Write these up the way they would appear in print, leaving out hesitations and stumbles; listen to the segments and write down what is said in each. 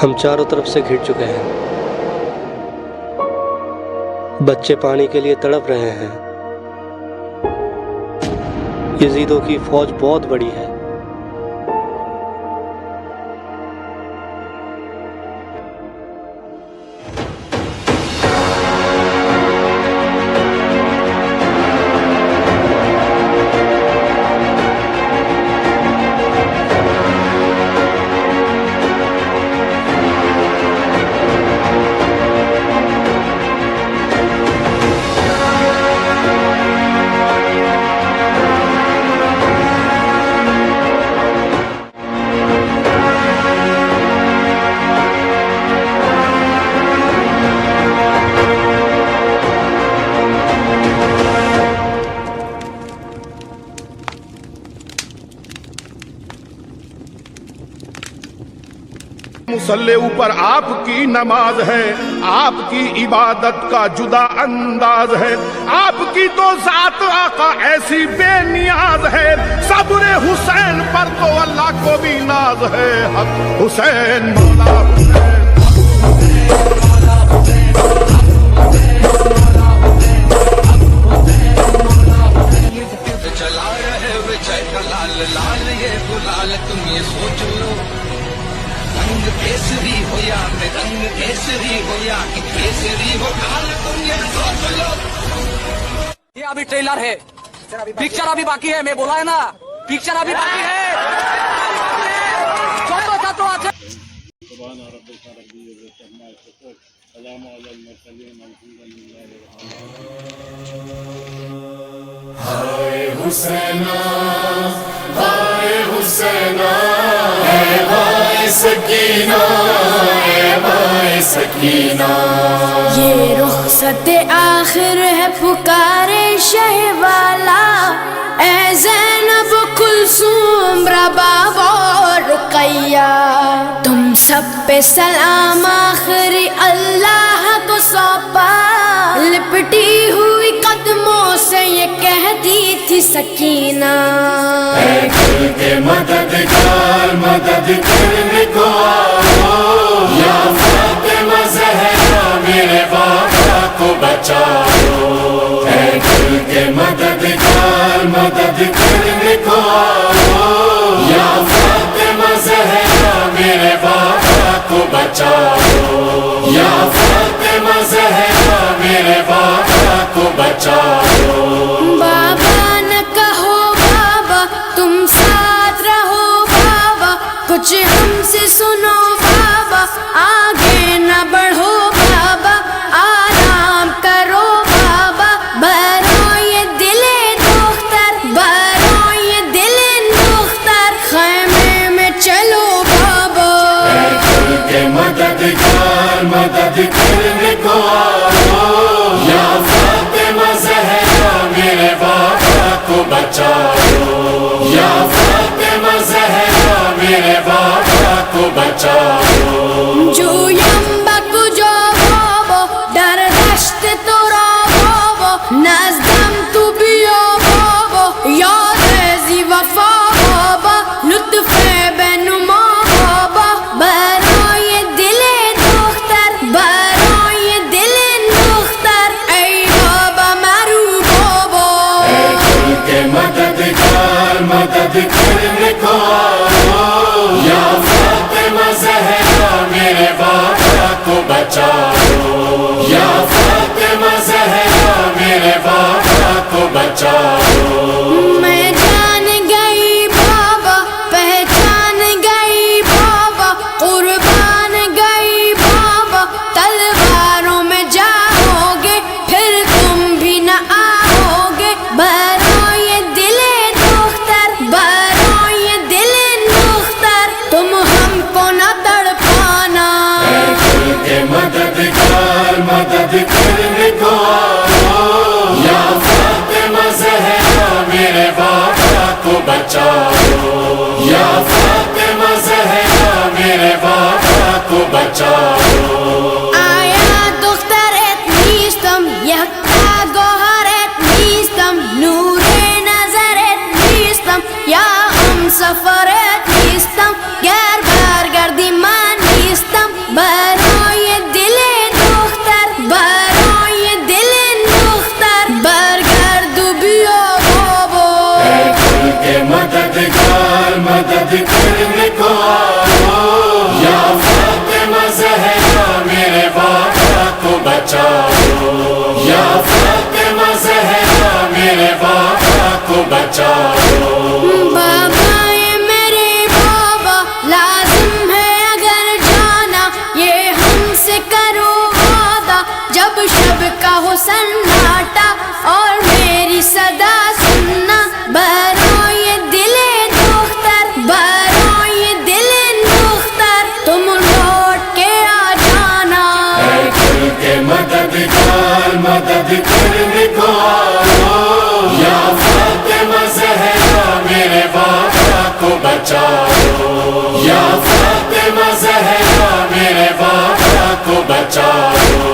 हम चारों तरफ से घिर चुके हैं। बच्चे पानी के लिए तड़प रहे हैं। यजीदों की फौज बहुत बड़ी है। मुसल्ले ऊपर आपकी नमाज है, आपकी इबादत का जुदा अंदाज है। आपकी तो जात आका ऐसी बेनियाज है। सब्र हुसैन पर तो अल्लाह को भी नाज है। हक हुसैन मौला चला रहे विजय का लाल लाल ये गुलाल, तुम ये सोच लो रंग केसरी हो या रंग केसरी हो या कि केसरी हो काल, तुम ये सोच लो। ये अभी ट्रेलर है, पिक्चर अभी बाकी है। मैं बोला है ना, पिक्चर अभी बाकी है। तो आज हाय हुसैना, हाय हुसैना, है भाई सकीना, है भाई सकीना। ये रुखसत आखिर है, पुकारे शहवाला, ऐ ज़ैनब कुलसूम रबाब और रुक़ैया। तुम सब पे सलाम आखिरी अल्लाह को सौंपा। लिपटी हुई कदमों से ये कहती थी सकीना, है दिल के मददगार, मदद करने को आओ। या फातिमा ज़हरा मेरे बाबा को बचाओ। है दिल के मददगार, मदद करने को आओ। या फातिमा ज़हरा मेरे बाबा को बचाओ। या फातिमा ज़हरा मेरे बाबा को बचाओ। बाबा न कहो बाबा, तुम साथ रहो बाबा, कुछ हमसे सुनो बाबा, आगे न बढ़ो बाबा, आराम करो बाबा। भरो ये दिले दुख्तर, भरो ये दिले दुख्तर, खैमे में चलो बाबा। दिल के मददगार, मदद करने को आओ। या फातिमा ज़हरा मेरे बाबा को बचाओ। या फातिमा ज़हरा मेरे बाबा को बचाओ। जो यंबक जो बोबो, डर दश्त तो रोबो, नज़दम तू बियो बोबो, याद ज़ी वफा बोबो, लुत्फ़े बेनुमा बोबो। भरो ये दिले दुख्तर, भरो ये दिले दुख्तर, ऐ बाबा मारू बोबो। दिल के मददगार, मदद करने को आओ। या फातिमा ज़हरा मेरे बाबा को बचाओ। या फातिमा ज़हरा मेरे बाबा को बचाओ। मैं जान गई बाबा, पहचान गई बाबा, कुर्बान गई बाबा। तलवारों में जाओगे फिर तुम भी न आओगे। भरो ये दिले दुख्तर, भरो ये दिले दुख्तर, तुम हमको न तड़पाना। दिल के मददगार, मदद करने को आओ। या फातिमा ज़हरा मेरे बाबा को बचाओ। या फातिमा ज़हरा मेरे बाबा को बचाओ। आया दुख्तर et नीस्तम, यक्का गोहर et नीस्तम, नूरे नज़र et नीस्तम, या हम सफर et नीस्तम, गर बार गर्दी मान नीस्तम। के मददगार मदद करने को आओ, या फातिमा ज़हरा मेरे बाबा को बचाओ, या फातिमा ज़हरा मेरे बाबा को बचाओ। बाबा ये मेरे बाबा, लाजिम है अगर जाना, ये हमसे करो वादा, जब शब का हो सन्नाटा और मेरी सदा सुनना। बरो ये दिले दुख्तर, बरो ये दिले दुख्तर, तुम लौट के आ जाना। ऐ कुल के मददगार मदद करने को आओ, या फातिमा ज़हरा मेरे बाबा को बचाओ, या फातिमा ज़हरा मेरे बाबा को बचाओ।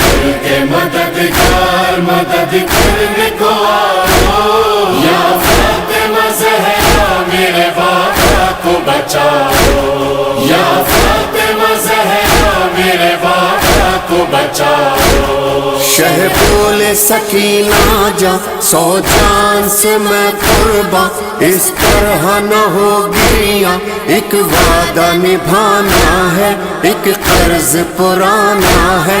कुल के मददगार मदद करने को आओ, या फातिमा ज़हरा मेरे बाबा को बचाओ, या फातिमा ज़हरा मेरे बाबा को बचाओ। शह बोले सकीना जा, सौ जान से मैं कुर्बा, इस तरह न होगी या एक वादा निभाना है, एक कर्ज पुराना है।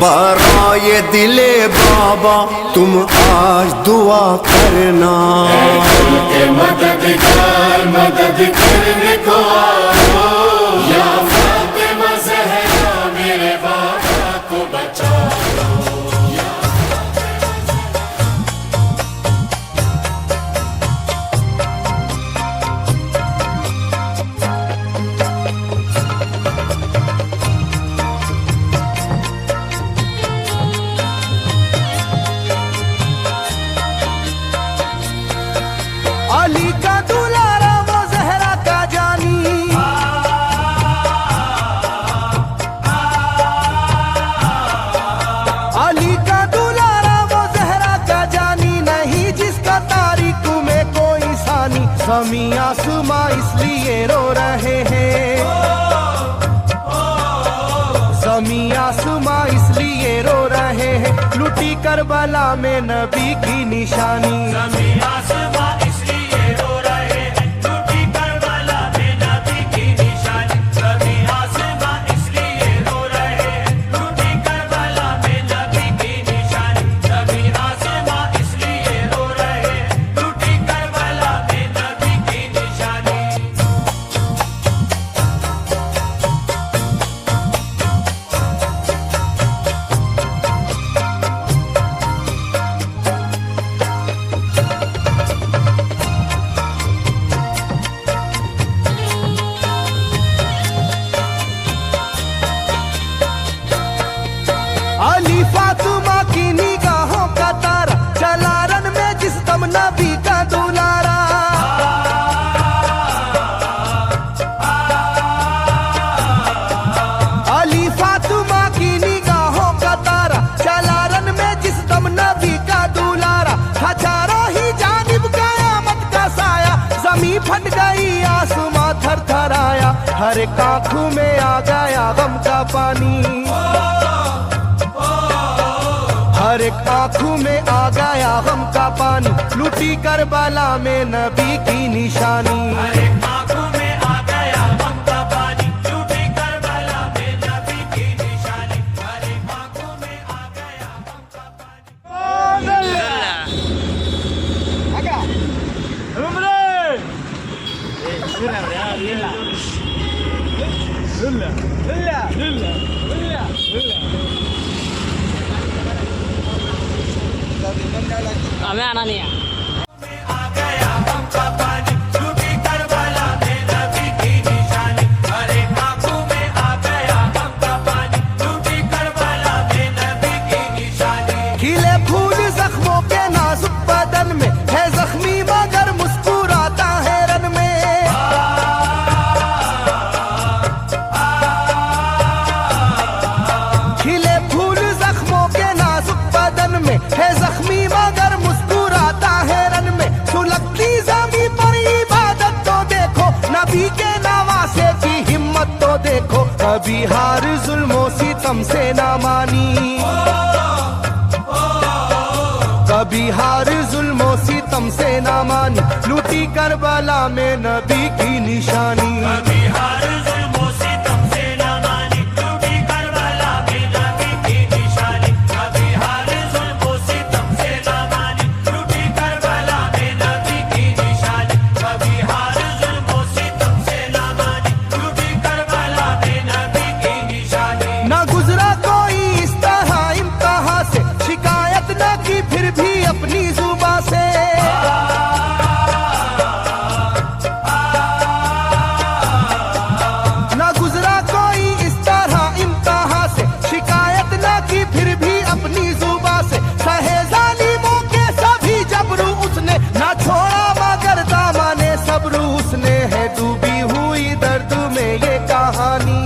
बाराए दिले बाबा तुम आज दुआ करना, के मददगार मदद करने को आओ, या फातिमा ज़हरा मेरे बाबा को बचाओ। अली का दुलारा वो ज़हरा का जानी, अली का दुलारा वो ज़हरा का जानी, नहीं जिसका तारीख में कोई सानी। ज़मी आसमां इसलिए रो रहे हैं, ज़मी आसमां इसलिए रो रहे हैं, लुटी करबला में नबी की निशानी। ज़मी आसमां इसलिए रो रहे हैं, लुटी करबला में नबी की निशानी। ज़मी आसमां इसलिए रो रहे हैं, लुटी करबला में नबी की निशानी। ज़मी आसमां इसलिए रो रहे हैं, लुटी करबला में नबी की निशानी। अली फातिमा की निगाहों का तारा, चला रन में जिस दम नबी का दुलारा। अली फातिमा की निगाहों का तारा, चला रन में जिस दम नबी का दुलारा। हजारों ही जानिब कयामत का साया, ज़मीं फट गई आसमां थर थर आया, हर एक आँखों में आ गया गम का पानी, हर एक आँखों में आ गया गम का पानी, लुटी करबला में नबी की निशानी। हर एक आँखों में आ गया गम का पानी, लुटी करबला में नबी की निशानी। हर एक आँखों में आ गया गम का पानी। हमें आना नहीं है। खिले फूल जख्मों के नाजुक बदन में है जख्मी मगर मुस्कुराता है रन में। देखो, कभी हार जुल्मों सितम से ना मानी, कभी हार जुल्मों सितम से ना मानी, लूटी करबला में नबी की निशानी। कभी हार जुल्मों सितम से ना मानी, लूटी करबला में नबी की निशानी। कभी हार जुल्मों सितम से ना मानी, लूटी करबला में नबी की निशानी। कभी हार जुल्मों सितम से ना मानी, लूटी करबला में नबी की निशानी। ना गुजरा कोई इस तरह इम्तिहान से, शिकायत न की फिर भी अपनी जुबां से, ना गुजरा कोई इस तरह इम्तिहान से, शिकायत न की फिर भी अपनी जुबां से। सहे जालिमों के सभी जबरू उसने, ना छोड़ा मगर दामने सब्र उसने। है डूबी हुई दर्द में ये कहानी,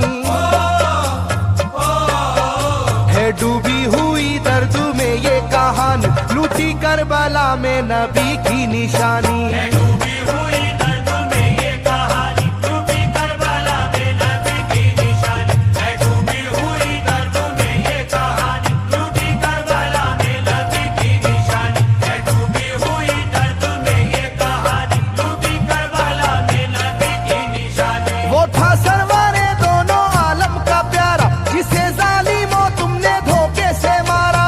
है डूबी हुई दर्द में ये कहानी, लूटी करबला में नबी की निशानी। है डूबी हुई दर्द में ये कहानी, लूटी करबला में नबी की निशानी। है डूबी हुई दर्द में ये कहानी, लूटी करबला में नबी की निशानी। है डूबी हुई दर्द में ये कहानी, लूटी करबला में नबी की निशानी। वो था सरवारे दोनों आलम का प्यारा, जिसे जालिमों तुमने धोखे से मारा।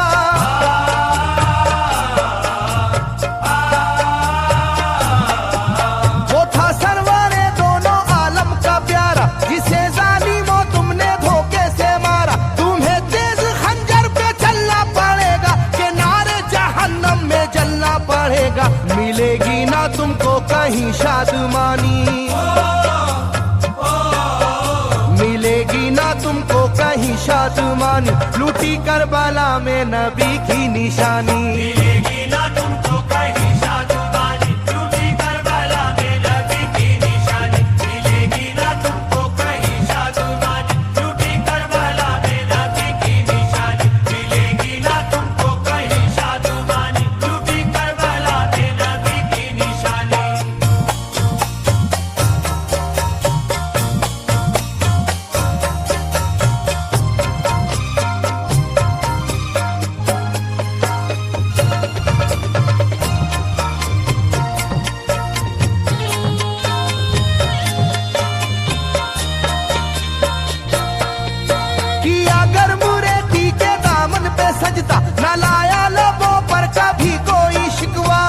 वो था सरवारे दोनों आलम का प्यारा, जिसे जालिमों तुमने धोखे से मारा। तुम्हें तेज खंजर पे चलना पड़ेगा, कि नारे जहन्नम में जलना पड़ेगा। मिलेगी ना तुमको कहीं शादमानी, मिलेगी ना तुमको कहीं शादमानी, लूटी करबला में नबी की निशानी। मिलेगी ना तुमको कहीं शादमानी, लूटी करबला में नबी की निशानी। मिलेगी ना तुमको कहीं शादमानी, लूटी करबला में नबी की निशानी। मिलेगी ना तुमको कहीं शादमानी, लूटी करबला में नबी की निशानी। किया गर मुरेती के दामन पे सजदा, न लाया लबों पर कभी कोई शिकवा।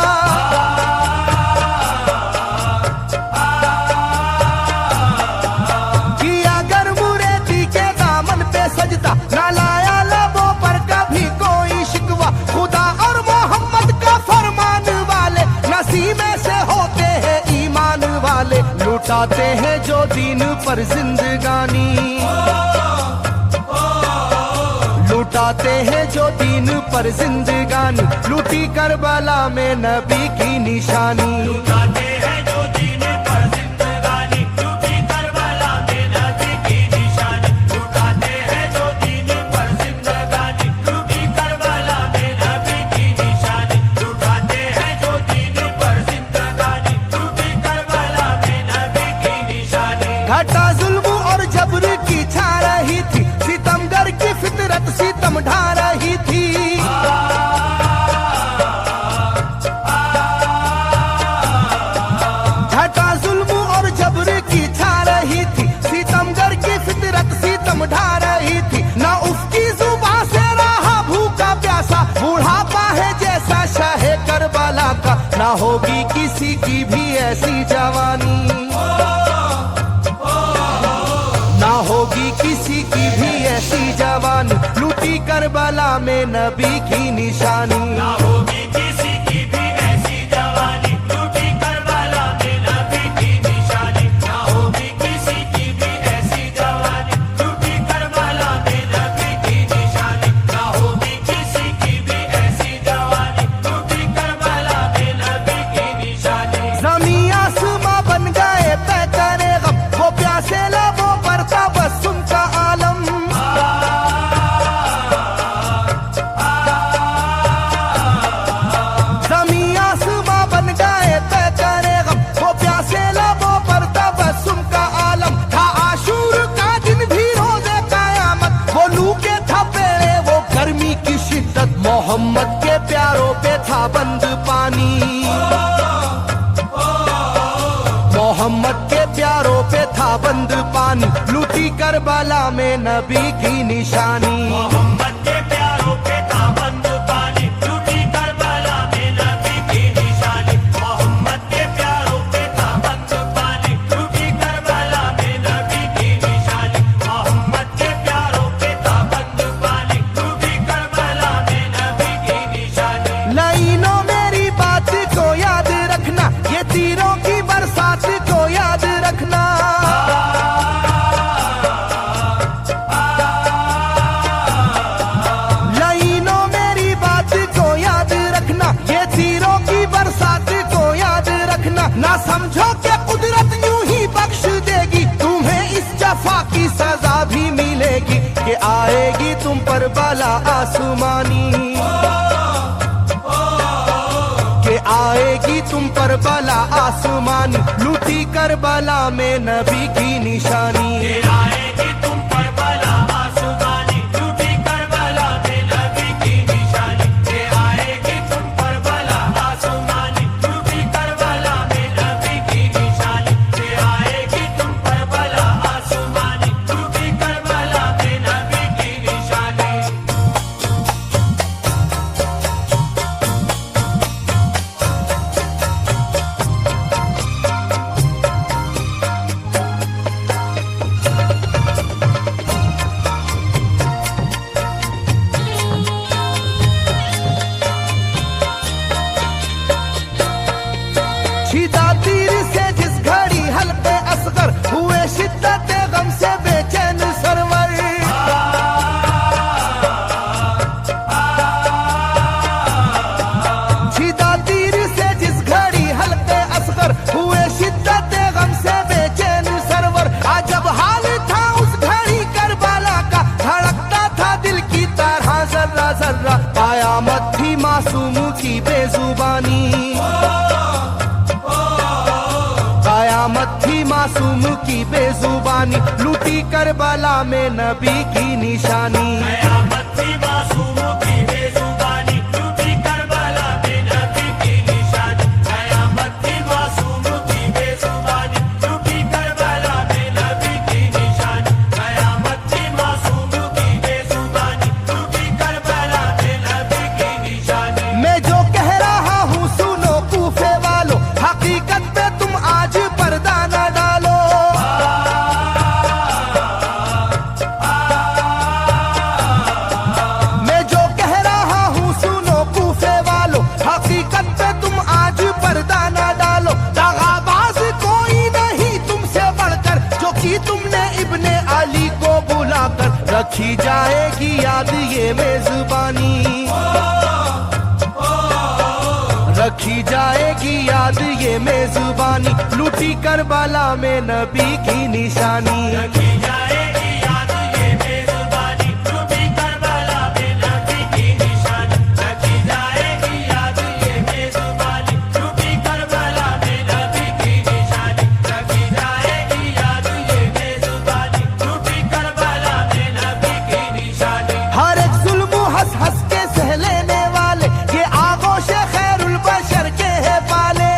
किया गर मुरेती के दामन पे सजदा, न लाया लबों पर कभी कोई शिकवा। खुदा और मोहम्मद का फरमान वाले, नसीबे से होते हैं ईमान वाले। लुटाते हैं जो दीन पर जिंदगानी, लुटाते हैं जो दीन पर जिंदगानी, लूटी करबला में नबी की निशानी। लुटाते हैं जो दीन पर जिंदगानी, लूटी करबला में नबी की निशानी। लुटाते हैं जो दीन पर जिंदगानी, लूटी करबला में नबी की निशानी। लुटाते हैं जो दीन पर जिंदगानी, लूटी करबला में नबी की निशानी। घटा जुल्म और जबर की छा रही थी, सितमगर की फितरत सितम ढा रही थी। घटा जुल्म और जबर की छा रही थी, सितमगर की फितरत सितम ढा रही थी। ना उसकी जुबां से रहा भूखा प्यासा, बुढ़ापा है जैसा शाहे करबला का। ना होगी किसी की भी ऐसी जवानी, ना होगी किसी की भी ऐसी जवानी, लूटी करबला में नबी की निशानी। ना होगी किसी की भी ऐसी जवानी, लूटी करबला में नबी की निशानी। ना होगी किसी की भी ऐसी जवानी, लूटी करबला में नबी की निशानी। ना होगी किसी की भी ऐसी जवानी, लूटी करबला में नबी की निशानी। ज़मीं आसमां बन गए तय करे गम, वो प्यासे लबों पर तबस्सुम का आलम। करबला में नबी की निशानी। मोहम्मद के प्यारों पे था बंद पानी, टूटी करबला में नबी की निशानी। मोहम्मद के प्यारों पे था बंद पानी, टूटी करबला में नबी की निशानी। मोहम्मद के प्यारों पे था बंद पानी, टूटी करबला में नबी की निशानी। लाइनों मेरी बात को याद रखना, ये तीरों की बरसात को याद रखना। लाइनों मेरी बात को याद रखना, ये तीरों की बरसात को याद रखना। ना समझो कि कुदरत यूं ही बख्श देगी, तुम्हें इस जफा की सजा भी मिलेगी कि आएगी तुम पर बला आसमानी, कि आएगी तुम पर बला आसमानी। लूटी करबला में नबी की निशानी, आएगी तुम पर बला आसमानी। लूटी करबला में नबी की निशानी, आएगी तुम पर बला आसमानी। लूटी करबला में नबी की निशानी, आएगी तुम पर बला आसमानी। लूटी करबला में नबी की निशानी। छिदा तीर से जिस घड़ी हल्के असगर हुए शिद्दत गम से बेचैन सरवर। छिदा तीर से जिस घड़ी हल्के असगर हुए शिद्दत गम से बेचैन सरवर। अजब हाल था उस घड़ी करबला का, धड़कता था दिल की तरह जर्रा जर्रा। कयामत थी मासूम की बेजुबानी, कयामत थी मासूम की बेजुबानी। लूटी करबला में नबी की निशानी, कयामत थी मासूम की बेजुबानी। लूटी करबला में नबी की निशानी, कयामत थी मासूम की बेजुबानी। लूटी करबला में नबी की निशानी, कयामत थी मासूम की बेजुबानी। लूटी करबला में नबी की निशानी। मैं जो कह रहा हूँ सुनो कूफे वालों, हकीकत पे तुम आज पर्दा न डालो। मैं जो कह रहा हूँ सुनो कूफे वालों, हकीकत पे तुम आज पर्दा न डालो। दगाबाज कोई नहीं तुमसे बढ़कर, जो कि तुमने इब्ने अली को बुलाकर। रखी जाएगी याद ये मेजबानी, रखी जाएगी याद ये मेजबानी। लूटी करबला में नबी की निशानी, रखी जाएगी याद ये मेजबानी। लूटी करबला में नबी की निशानी, रखी जाएगी याद ये मेजबानी। लूटी करबला में नबी की निशानी, रखी जाएगी याद ये मेजबानी। लूटी करबला में नबी की निशानी। हर एक जुल्म हंस हंस के सह लेने वाले, ये आगोश खैरुल बशर के है पाले।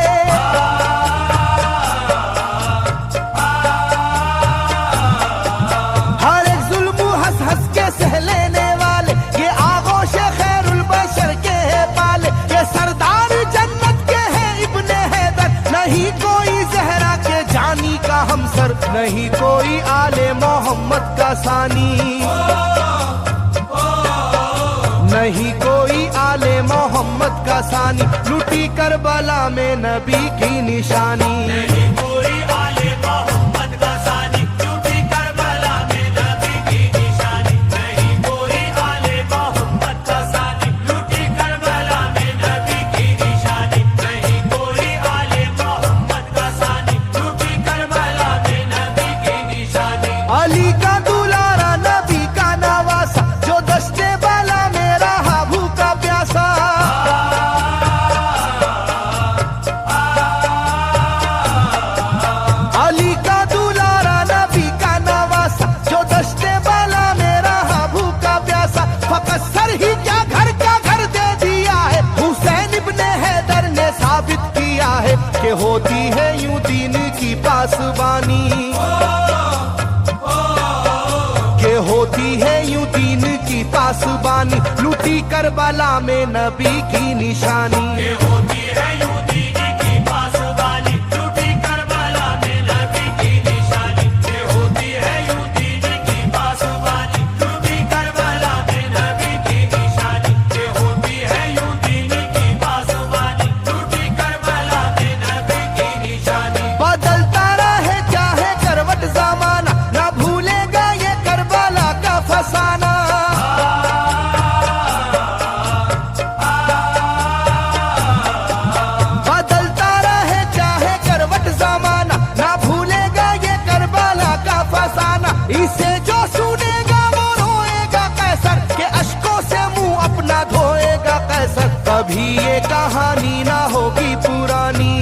हर एक जुल्म हंस हंस के सह लेने वाले, ये आगोश खैरुल बशर के है पाले। ये सरदार जन्नत के है इब्ने हैदर, नहीं कोई जहरा के जानी का हमसर। नहीं कोई आले मोहम्मद का सानी, नहीं कोई आले मोहम्मद का सानी। लूटी करबला में नबी की निशानी, नहीं कोई आले मोहम्मद का सानी। लूटी करबला में नबी की निशानी, नहीं कोई आले मोहम्मद का सानी। लूटी करबला में नबी की निशानी, नहीं कोई आले मोहम्मद का सानी। लूटी करबला में नबी की निशानी। अली का दुलारा नबी का नवासा, जो दस्ते बाला में रहा भूखा प्यासा। अली का दुलारा नबी का नवासा, जो दस्ते बाला में रहा भूखा प्यासा। फकत सर ही क्या घर का घर दे दिया है, हुसैन इब्ने हैदर ने साबित किया है कि होती है यूं दीन की पासबानी। पासबानी, लूटी करबला में नबी की निशानी। ये होती है यूं दीनी की पासबानी, लूटी करबला में नबी की निशानी। ये होती है यूं दीनी की पासबानी, लूटी करबला में नबी की निशानी। ये होती है यूं दीनी की पासबानी, लूटी करबला में नबी की निशानी। बदलता रहे चाहे करवट ज़माना, ना भूलेगा ये करबला का फसाना। बदलता रहे चाहे करवट ज़माना, ना भूलेगा ये करबला का फसाना। इसे जो सुनेगा वो रोएगा कैसर, के अश्कों से मुंह अपना धोएगा कैसर। कभी ये कहानी ना होगी पुरानी,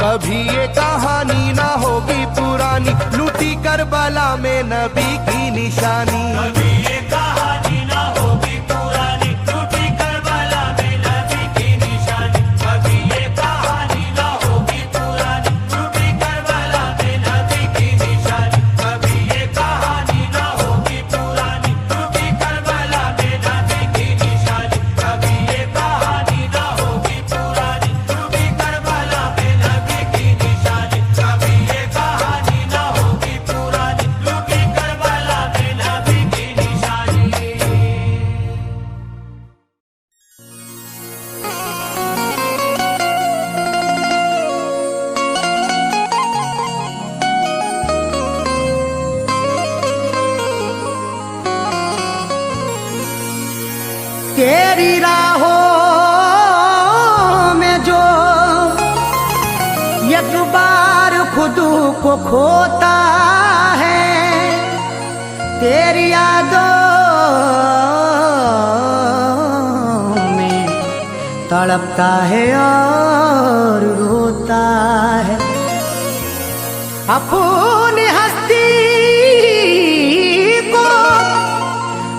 कभी ये कहानी ना होगी पुरानी, लूटी करबला में नबी की निशानी। कभी ये कहानी ना होगी पुरानी, लूटी करबला में नबी की निशानी। कभी ये कहानी ना होगी पुरानी, लूटी करबला में नबी की निशानी। कभी ये कहानी ना होगी पुरानी, लूटी करबला में नबी की निशानी। कभी ये कहानी ना होगी पुरानी, लूटी करबला में नबी की निशानी। कभी ये कहानी ना होगी पुरानी, लूटी करबला में नबी की निशानी। तेरी राहों में जो एक बार खुद को खोता है, तेरी यादों में तड़पता है और रोता है। अपनी हस्ती को,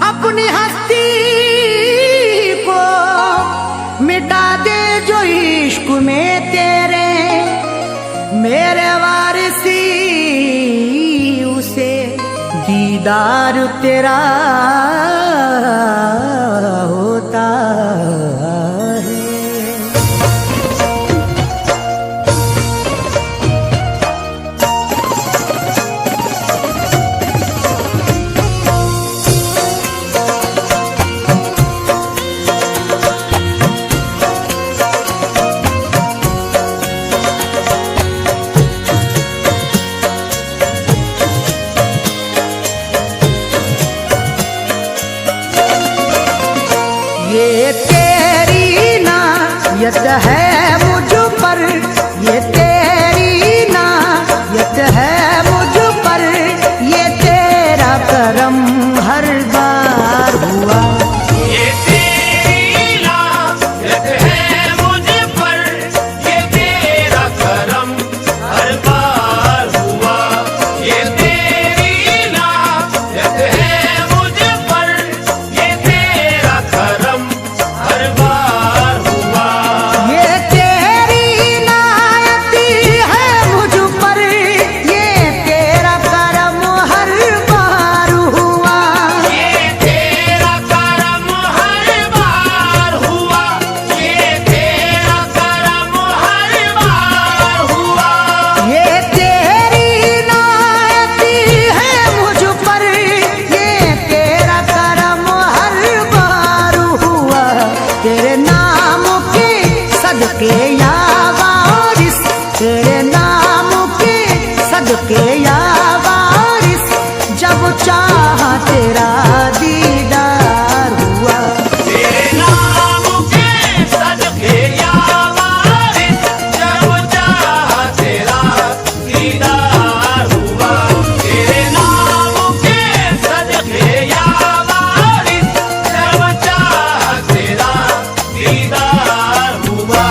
अपनी हस्ती को मिटा दे जो इश्क में तेरे, मेरे वारिसी उसे दीदार तेरा होता है। ये तेरी नायत है मुझ पर, ये तेरी नायत है मुझ पर, ये तेरा करम हर बार हुआ। ये तेरी नायत है मुझ पर, ये तेरा करम हर बार हुआ। ये तेरी नायत है मुझ पर, ये तेरा करम हर बार हुआ। ये तेरी नायत है मुझ पर, ये तेरा करम हर बार हुआ। ये तेरा करम हर बार हुआ। ये तेरा करम हर बार हुआ। ये तेरी नायत है मुझ पर, ये तेरा करम हर बार हुआ। तेरे नाम के सदके या वारिस, तेरे नाम के सदके या वारिस, जब चाहा तेरा दीदार हुआ। तेरे नाम के सदके या वारिस, जब चाहा तेरा दीदार हुआ। तेरे नाम के सदके या वारिस, जब चाहा तेरा दीदार हुआ।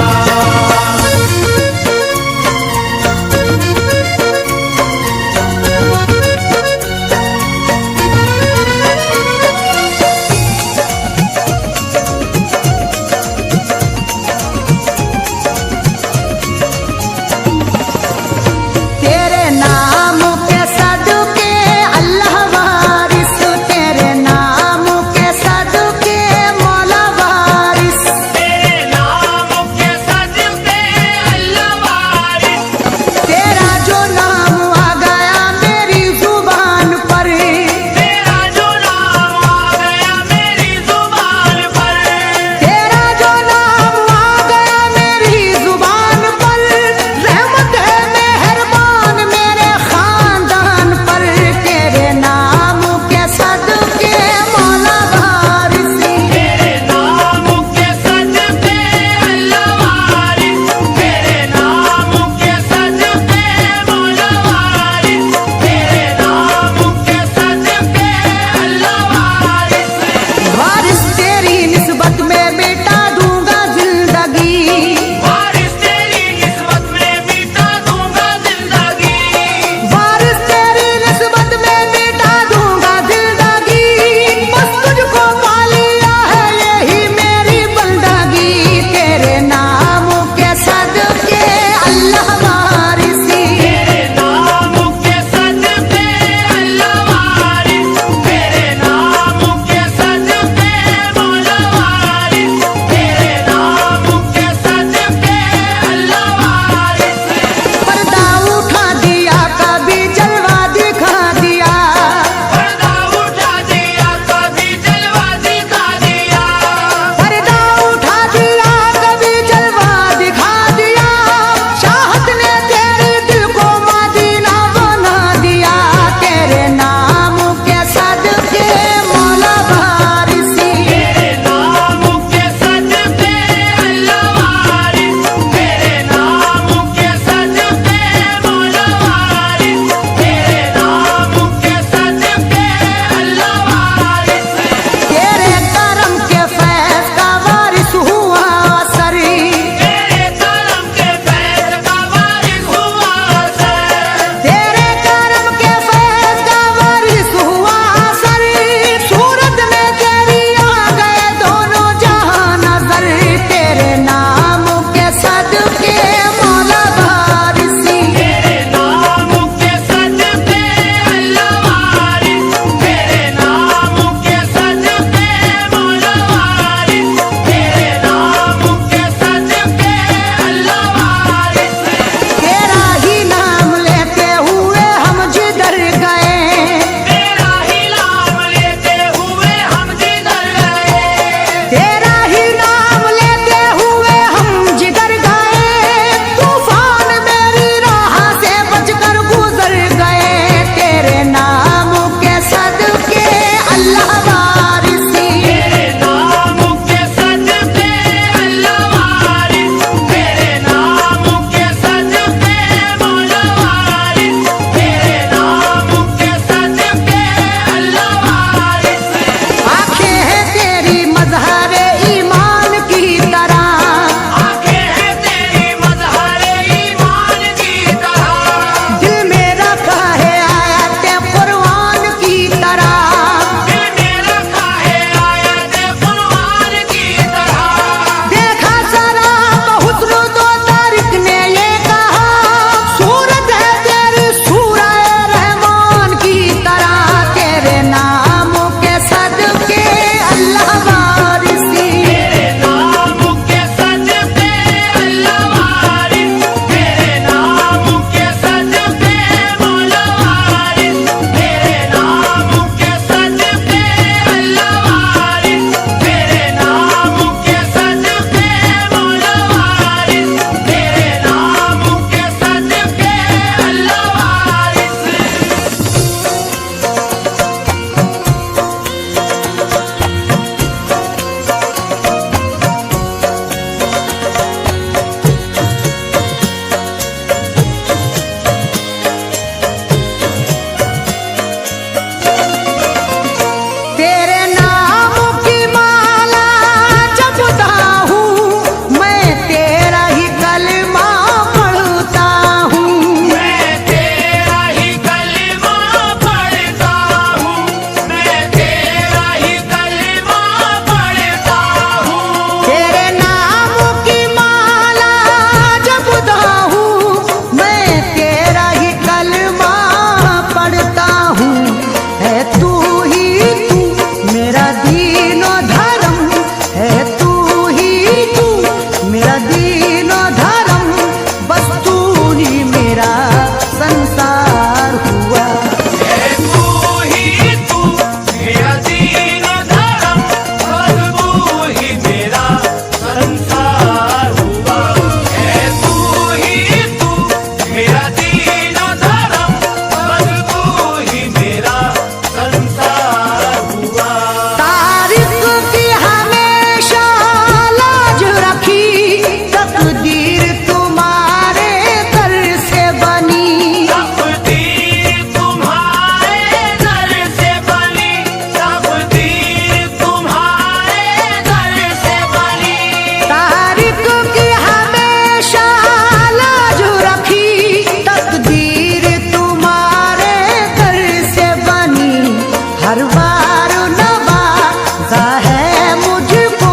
हर बार नवाजा है मुझको,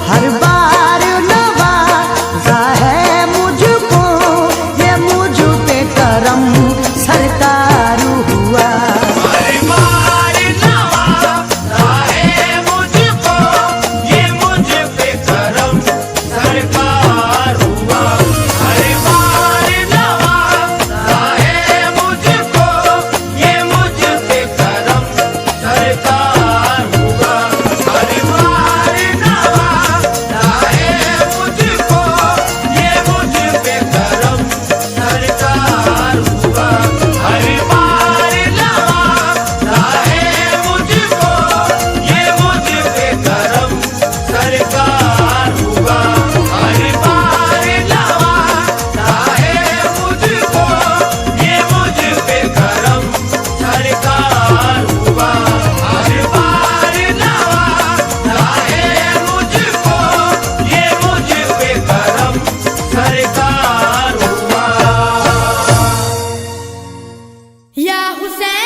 हर बार नवाजा है मुझको, ये मुझ पे करम सरकार हुआ। हर बार नवाजा है मुझको, ये मुझ पे करम सरकार हुआ। हर बार नवाजा है मुझको, ये मुझ पे करम सरकार हुआ। हर बार नवाजा है मुझको, ये मुझ पे करम सरकार हुआ। हर बार नवाजा है मुझको, ये मुझ पे करम सरकार हुआ। हर बार नवाजा है मुझको, ये मुझ पे करम सरकार हुआ। हर बार नवाजा है मुझको, ये मुझ पे करम सरकार हुआ। या हुसैन,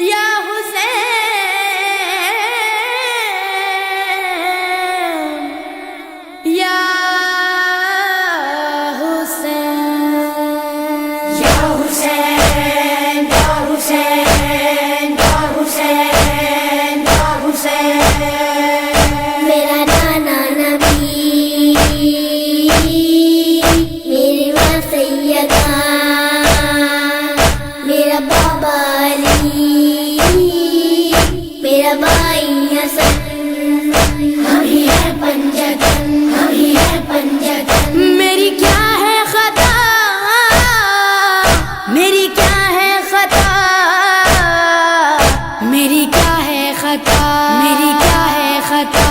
या हुसैन, या हुसैन, या हुसैन, या हुसैन, या हुसैन, या हुसैन। मेरा नाना नबी, मेरी माँ सैयदा, मेरा बाबा अली, मेरा भाई हसन, हम ही है पंजतन, हम ही है पंजतन। मेरी क्या है खता, मेरी क्या है खता, मेरी क्या है खता, मेरी क्या है खता।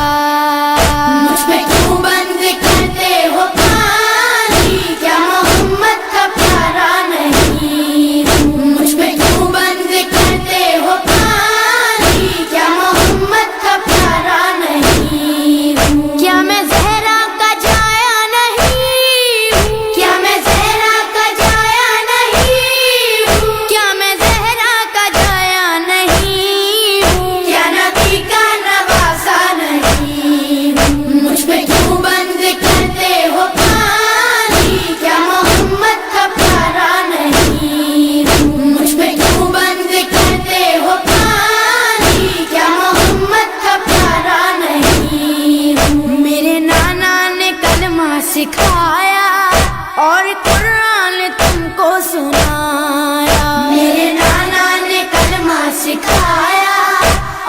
मुझ पे क्यों बंद करते हो पानी, क्या मोहम्मद का प्यारा नहीं हूँ। मुझ पे क्यों बंद करते हो पानी, क्या मोहम्मद का प्यारा नहीं हूँ। क्या मैं ज़हरा का जाया नहीं हूँ, क्या मैं ज़हरा का जाया नहीं हूँ, क्या मैं ज़हरा का जाया नहीं हूँ, क्या नबी का नवासा नहीं हूँ। मुझ पे क्यों बंद करते हो पानी, क्या मोहम्मद का प्यारा नहीं हूँ। मुझ पे क्यों बंद करते हो पानी, क्या मोहम्मद का प्यारा नहीं हूँ। मेरे नाना ने कलमा सिखाया और कुरान तुमको सुनाया। मेरे नाना ने कलमा सिखाया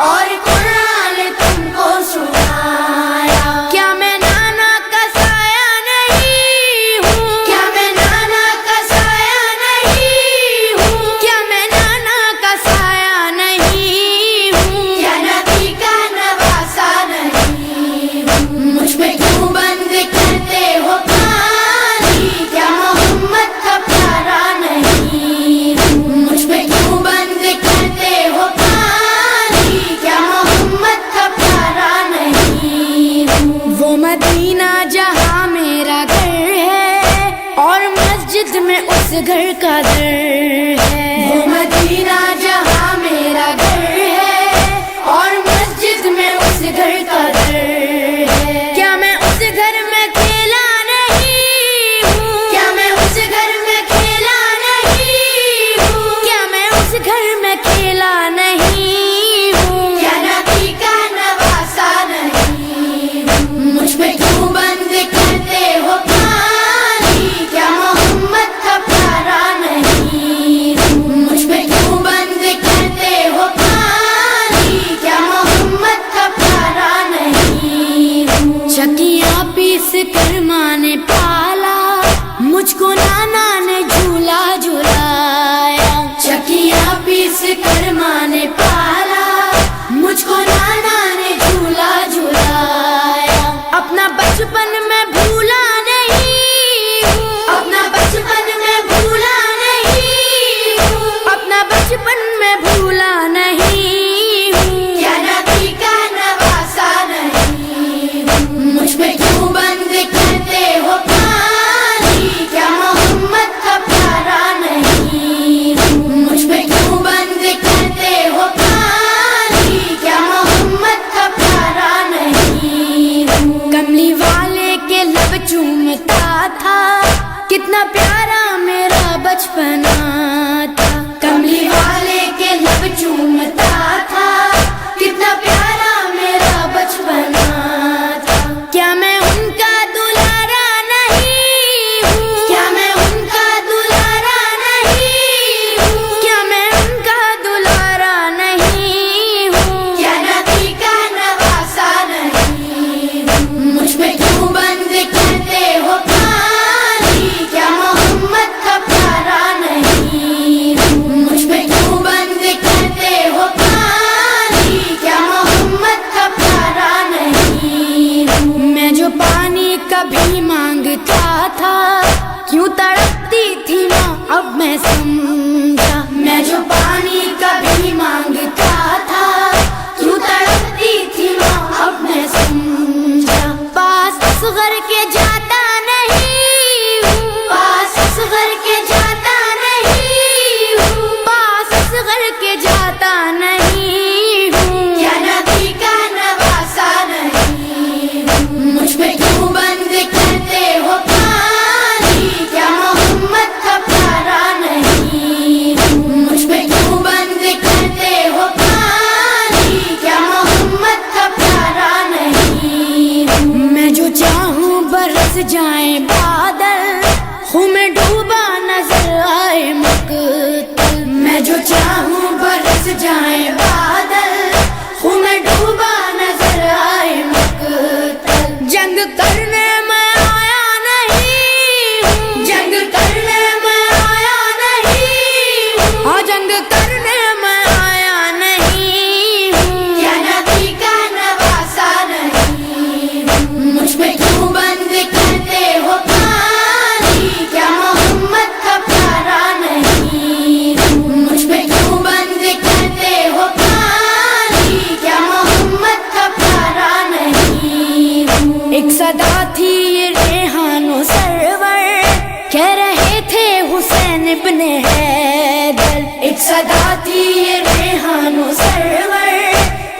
और कुरान तुमको सुनाया। क्या मैं नाना का साया नहीं हूँ, क्या मैं नाना का साया नहीं हूँ, क्या मैं नाना का साया नहीं हूँ, क्या नबी का नवासा नहीं हूँ। मुझ पे क्यों बंद करते हो पानी, क्या मोहम्मद का प्यारा नहीं हूँ। मुझ पे क्यों बंद करते हो पानी, क्या मोहम्मद का प्यारा नहीं हूँ। वो मदीना जहाँ मेरा घर है और मस्जिद में उस घर का दर है। वो मदीना जहाँ मेरा घर है और मस्जिद में उस घर का दर है। क्या मैं उस घर में खेला नहीं हूँ, क्या मैं उस घर में खेला नहीं हूँ, क्या मैं उस घर में खेला नहीं हूँ, क्या नबी का नवासा नहीं हूँ। मुझ पे क्यों बंद करते हो पानी, क्या मोहम्मद का प्यारा नहीं कितना प्यारा मेरा बचपना था, कमली वाले के लब चूमता था। कितना प्यारा मेरा बचपना था। क्या मैं उनका दुलारा नहीं हूँ? क्या मैं उनका दुलारा नहीं हूँ? क्या मैं उनका दुलारा नहीं हूँ? क्या नबी का नवासा नहीं हूँ? मुझ पे क्यों बंद करते हो पानी? क्या मोहम्मद का प्यारा नहीं हूँ? मुझ पे क्यों बंद करते हो पानी? क्या मोहम्मद का प्यारा नहीं हूँ? मैं जो पानी कभी मांगता था, क्यों तड़पती थी माँ अब मैं समझा। मैं जो पानी कभी मांगता था, क्यों तड़पती थी माँ अब मैं समझा। पास असगर के जाता नहीं हूँ, पास असगर के जाता नहीं हूँ, पास असगर के जाता नहीं हूँ। क्या नबी का नवासा नहीं हूँ? मुझ पे क्यों बंद करते हो पानी? क्या मोहम्मद का प्यारा नहीं हूँ? मुझ पे क्यों बंद करते हो पानी? क्या मोहम्मद का प्यारा नहीं हूँ? मैं जो चाहूँ बरस जाए बादल, हूँ मैं डूबा नजर आए मकतल। मैं जो चाहूँ बरस जाए बादल, हूँ मैं डूबा नजर आए मकतल। जंग करने मैं आया नहीं हूँ, जंग करने मैं आया नहीं हूँ, हाँ जंग करने मैं आया नहीं हूँ। क्या नबी का नवासा नहीं हूँ? मुझ पे क्यों बंद करते हो पानी? क्या मोहम्मद का प्यारा नहीं हूँ? मुझ पे क्यों बंद करते हो पानी? क्या मोहम्मद का प्यारा नहीं हूँ? एक सदा थी ये रेहानो सरवर, कह रहे थे हुसैन इब्ने हैदर। एक सदा थी ये रेहानो सरवर,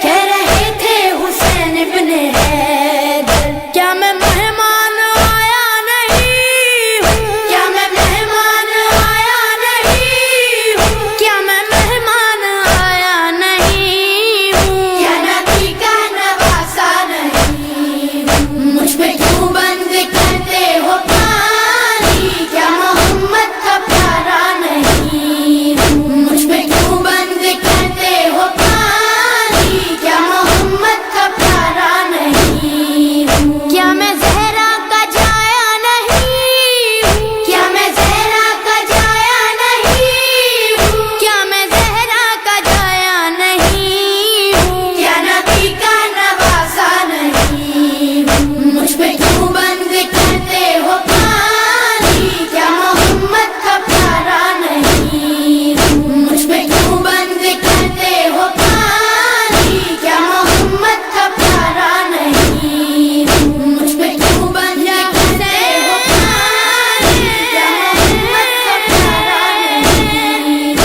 कह रहे थे हुसैन इब्ने हैदर। क्या मैं मेहमान आया नहीं हूँ? क्या मैं मेहमान आया नहीं हूँ? क्या मैं मेहमान आया नहीं हूँ? क्या नबी का नवासा नहीं हूँ? मुझ पे क्यों बंद करते हो पानी? क्या मोहम्मद का प्यारा नहीं हूँ? मुझ पे क्यों बंद करते हो पानी? क्या मोहम्मद का प्यारा नहीं हूँ? क्या मैं ज़हरा का जाया नहीं हूँ? क्या मैं ज़हरा का जाया नहीं हूँ? क्या मैं ज़हरा का जाया नहीं हूँ? क्या नबी का नवासा नहीं हूँ? मुझ पे क्यों बंद करते हो पानी? क्या मोहम्मद का प्यारा नहीं हूँ? मुझ पे क्यों बंद करते हो पानी? क्या मोहम्मद का प्यारा नहीं हूँ? मुझ पे क्यों बंद करते हो पानी? क्या मोहम्मद का प्यारा नहीं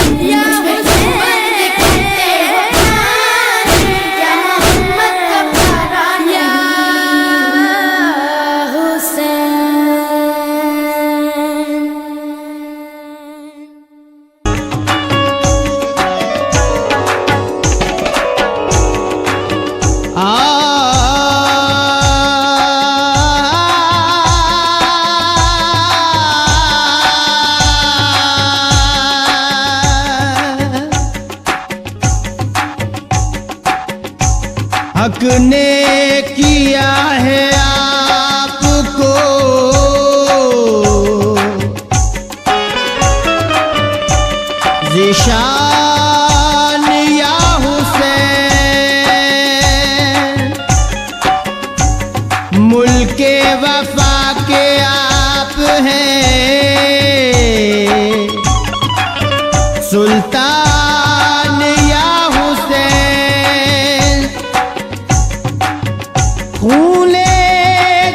हूँ? मुझ पे क्यों बंद करते हो पानी? क्या मोहम्मद का प्यारा नहीं हुसैन। हक ने किया है आपको ज़िशान या हुसैन। मुल्के वफा के आप हैं सुल्तान या हुसैन। खूने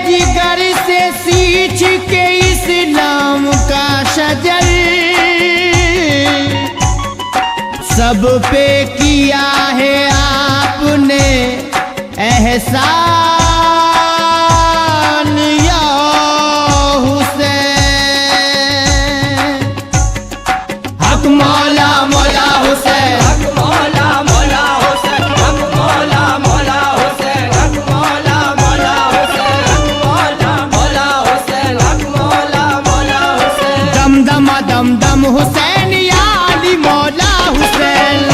जिगर से सींच के इस्लाम का शजर सब पे किया है आपने एहसान या हुसैन। दम दम हुसैन या अली मौला हुसैन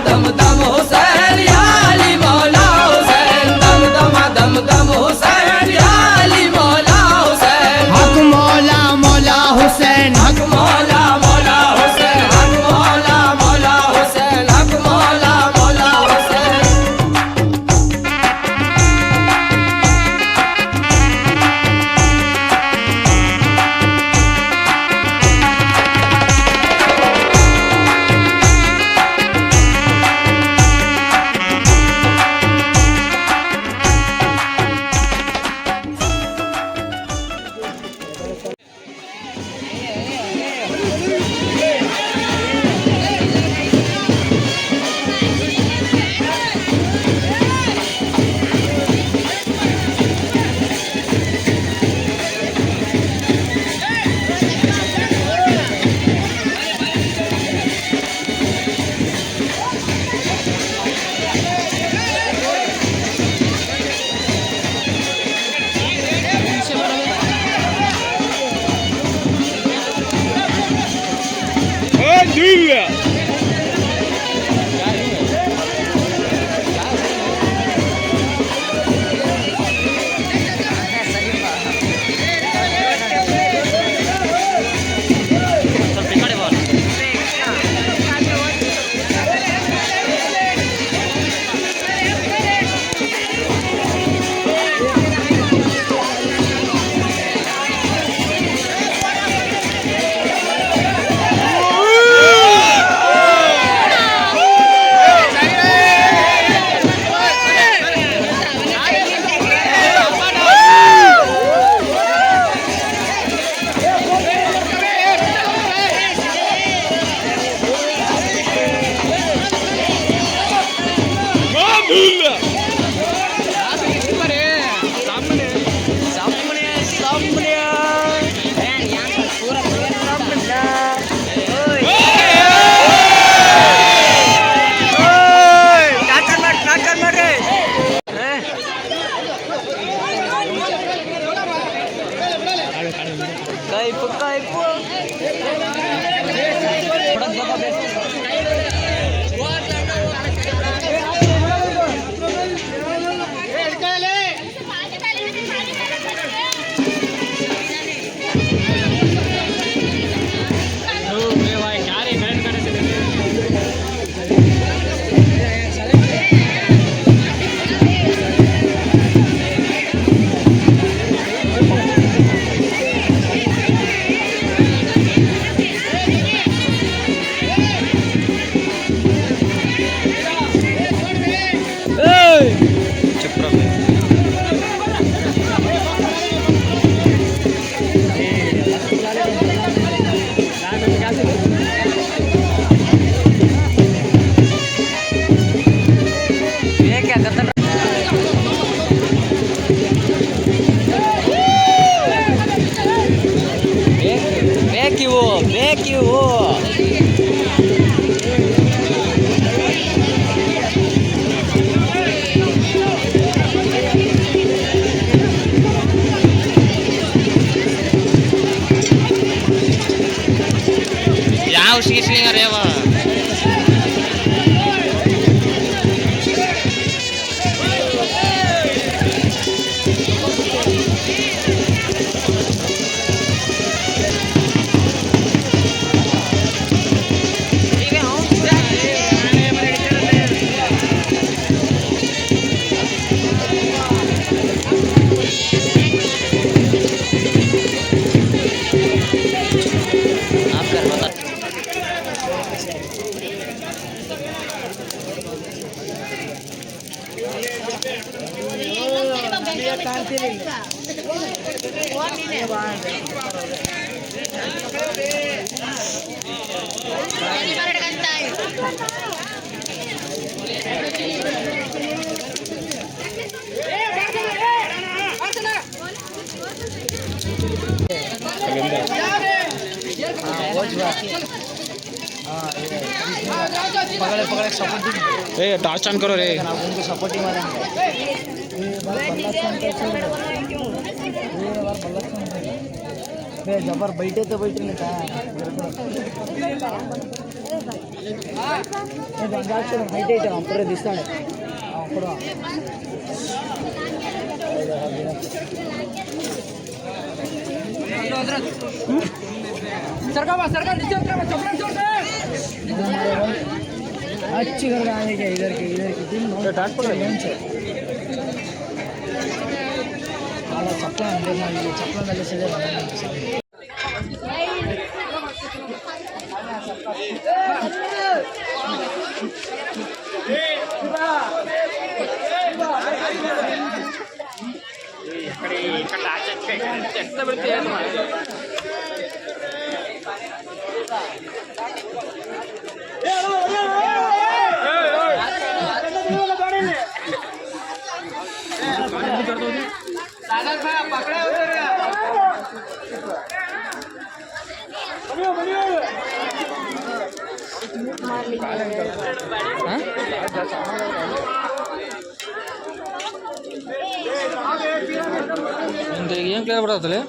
दम दम हुसैन या अली मौला हुसैन दम दम हुसैन या अली मौला हुसैन हक मौला मौला हुसैन हक मौला मौला हुसैन हक मौला मौला हुसैन हक मौला मौला हुसैन टॉर्च ऑन करो रे सपोर्टिंग जबर बैठे तो बैठे नहीं था హైట్ అప్పుడే తీస్తాడు అప్పుడు अच्छी घर आने के इधर के दिन चप्पल चप्पल ಮೇಲೆ ಸೆಲೆ ఏం క్లియర్ పడతలే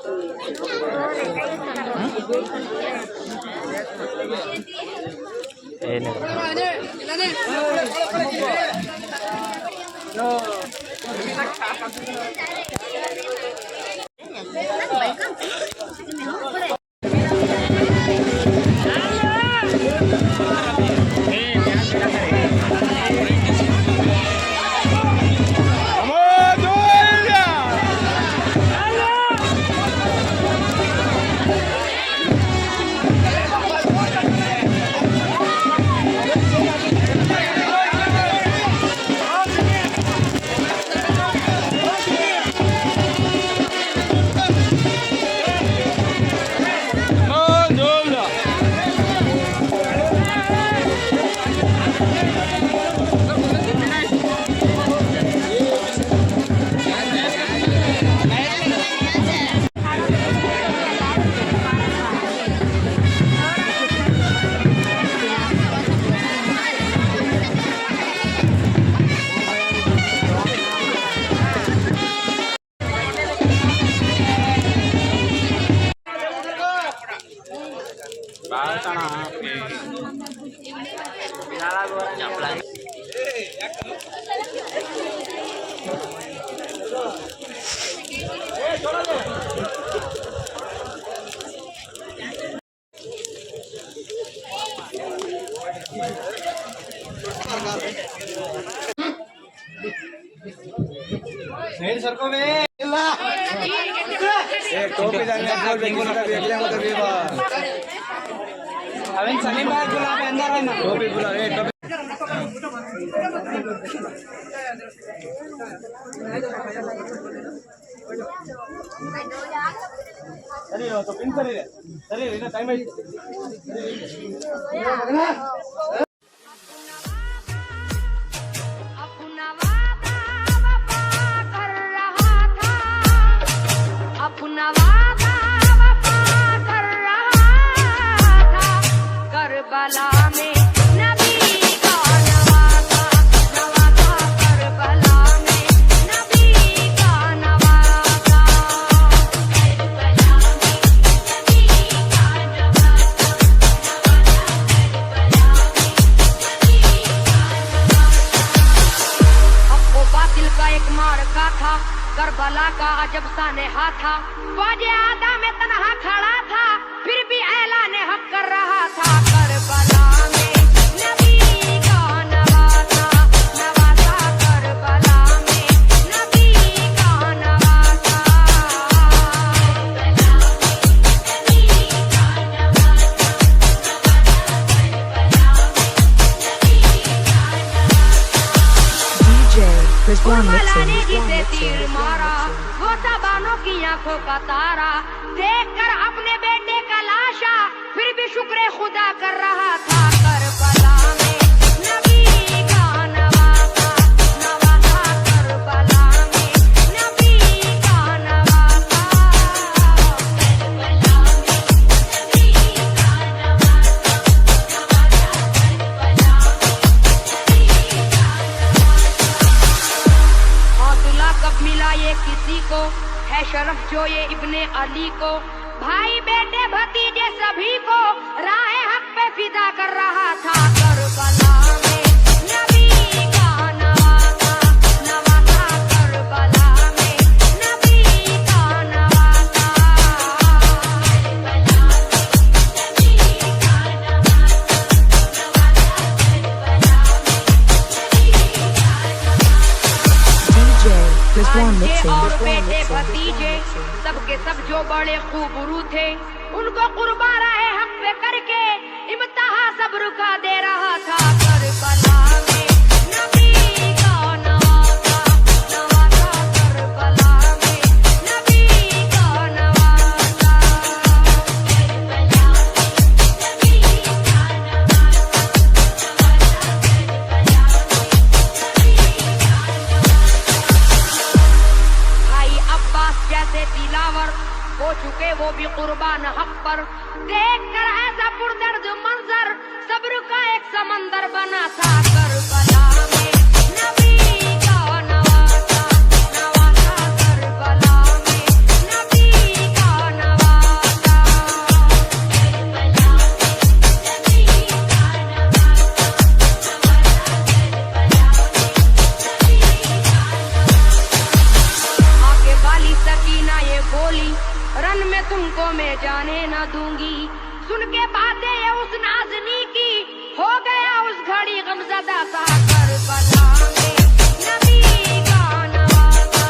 करबला का अजब सा नेहा था वाजे आदा में तन्हा खड़ा था फिर भी ऐलान हक कर रहा था करबला में नबी का नवासा नवासा करबला में नबी का नवासा करबला ने जिसे तीर मारा वो तबानों की आंखों का तारा देखकर अपने बेटे का लाशा फिर भी शुक्र खुदा कर रहा था करबला में नबी का नवासा नवासा करबला में नबी का नवासा करबला में नबी का नवासा हौसला कब मिला ये किसी को है शरफ जो ये इब्ने अली को भाई बे खूबरू थे, उनको कुर्बा रहे हक पे करके इम्तिहा सब्र का दे रहा था करबला में नबी का नवासा, नवासा करबला में नबी का नवासा, करबला में नबी का नवासा, करबला में नबी का नवासा। भाई अब्बास जैसे दिलावर हो चुके वो भी कुर्बान हक पर, देख कर ऐसा पुरदर्द मंजर सब्र का एक समंदर बना था करबला में नबी का नवासा, नवासा करबला में नबी का नवासा, करबला में नबी का नवासा, नवासा करबला में नबी का नवासा। आके वाली सकीना ये बोली, रन में तुमको मैं जाने न दूंगी, सुन के बातें ये उस नाज़नी की, हो गया उस घड़ी गमज़दा सा करबला में नबी का नवासा,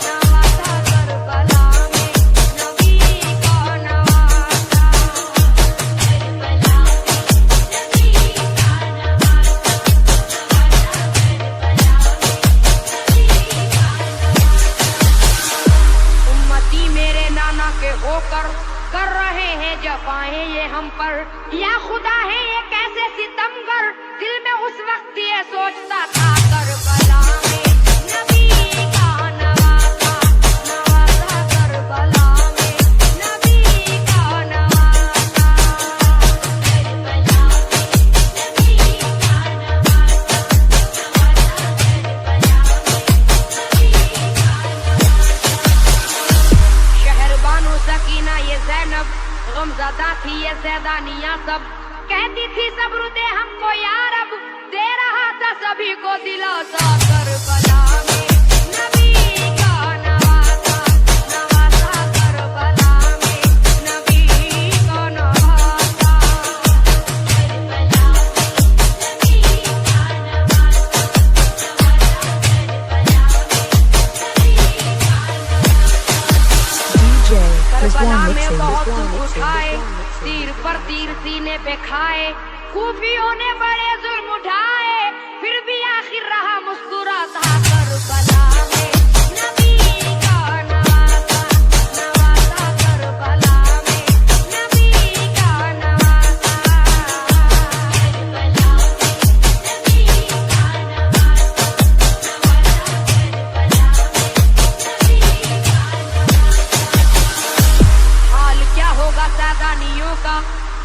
नवासा करबला में नबी का नवासा, करबला में नबी का नवासा, नवासा करबला में नबी का नवासा। उम्मती मेरे नाना के होकर कर रहे हैं जफाएं ये हम पर, या खुदा है ये कैसे सितमगर, दिल में उस वक्त ये सोचता था करबला में नबी का नवासा, नवासा करबला में नबी का नवासा, करबला में नबी का नवासा, नवासा करबला में नबी का नवासा। शहरबानो सकीना ये ज़ैनब, गमज़दा थी ये ज़ैदानिया सब, कहती थी सब्र दे हमको या रब, दे रहा था सभी को दिलासा करबला में नबी का नवासा, नवासा करबला में नबी का नवासा, करबला में नबी का नवासा, नवासा करबला में नबी का नवासा। करबला में बहुत दुख उठाए, तीर पर तीर सीने पे खाए, खूफियों ने बड़े जुल्म उठाए, फिर भी आखिर रहा मुस्कुराता करबला में नबी का नवासा, नवासा करबला में नबी का नवासा, करबला में नबी का नवासा, नवासा करबला में नबी का नवासा। हाल क्या होगा सादानियों का,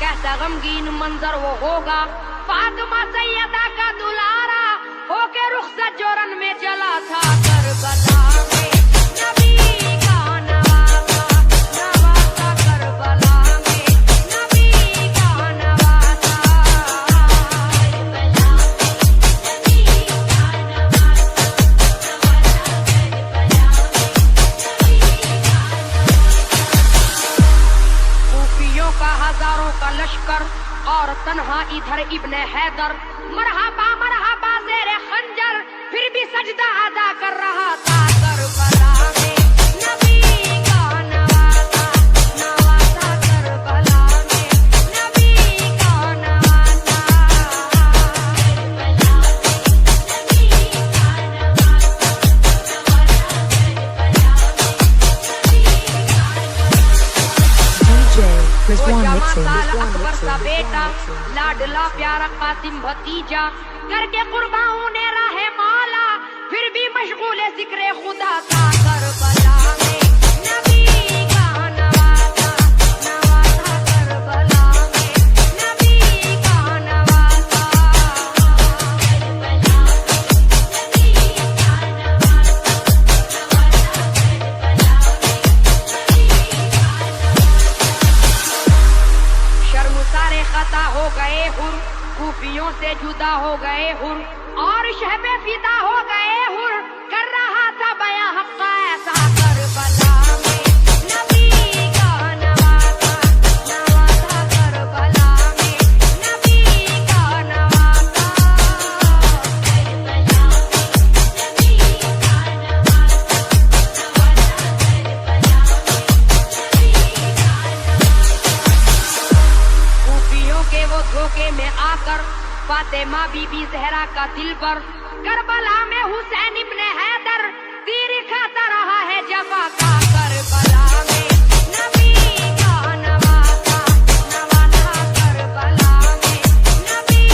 कैसा गमगीन मंजर वो होगा, फातिमा सैयदा का दुलारा होके रुखसत जोरन में चला था करबला में नबी का नवासा, नवासा करबला में नबी का नवासा, करबला में नबी का नवासा, नवासा करबला में नबी का नवासा। खूफियों का हजारों का लश्कर और तन्हा इधर इब्ने हैदर, मरहबा मरहबा ज़ेरे खंजर, फिर भी सजदा अदा कर रहा था करबला में नबी का नवासा, नवासा करबला में नबी का नवासा, करबला में नबी का नवासा, नवासा करबला में नबी का नवासा। अकबर का बेटा, लाडला प्यारा कासिम भतीजा, करके कुर्बान ने राहे मौला, फिर भी मशगूल जिक्र खुदा था करबला में नबी का नवासा, नवासा करबला में नबी का नवासा, करबला में नबी का नवासा, नवासा करबला में नबी का नवासा। शर्मसारे खता हो गए हुर, खूफियों से जुदा हो गए हुर, और शहबे फिदा हो गए हुर, कर रहा था बया हक़ ऐसा करबला में नबी का नवासा, नवासा करबला में नबी का नवासा, करबला में नबी का नवासा, नवासा करबला में नबी का चुके वो धोखे में आकर फातिमा बीबी जहरा का दिल पर। करबला में हुसैन इब्ने हैदर तीर खाता रहा है जफा का। करबला में नबी का नवासा नवासा, करबला में नबी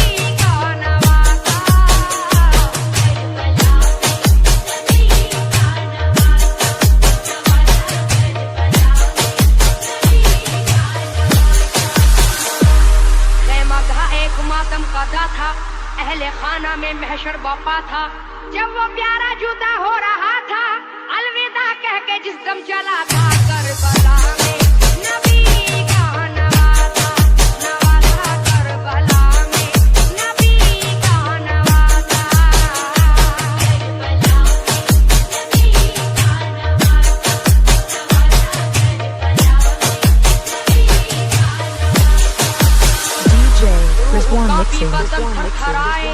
का नवासा, करबला में नबी का नवासा नवासा। एक मातम कदा था, अहले खाना में महशर बपा था। जब वो प्यारा जुदा हो रहा था, अलविदा कह के जिस दम चला था। करबला में नबी का नवासा नवासा, करबला में नबी का नवासा, करबला में नबी का नवासा नवासा। बदन थरथराए,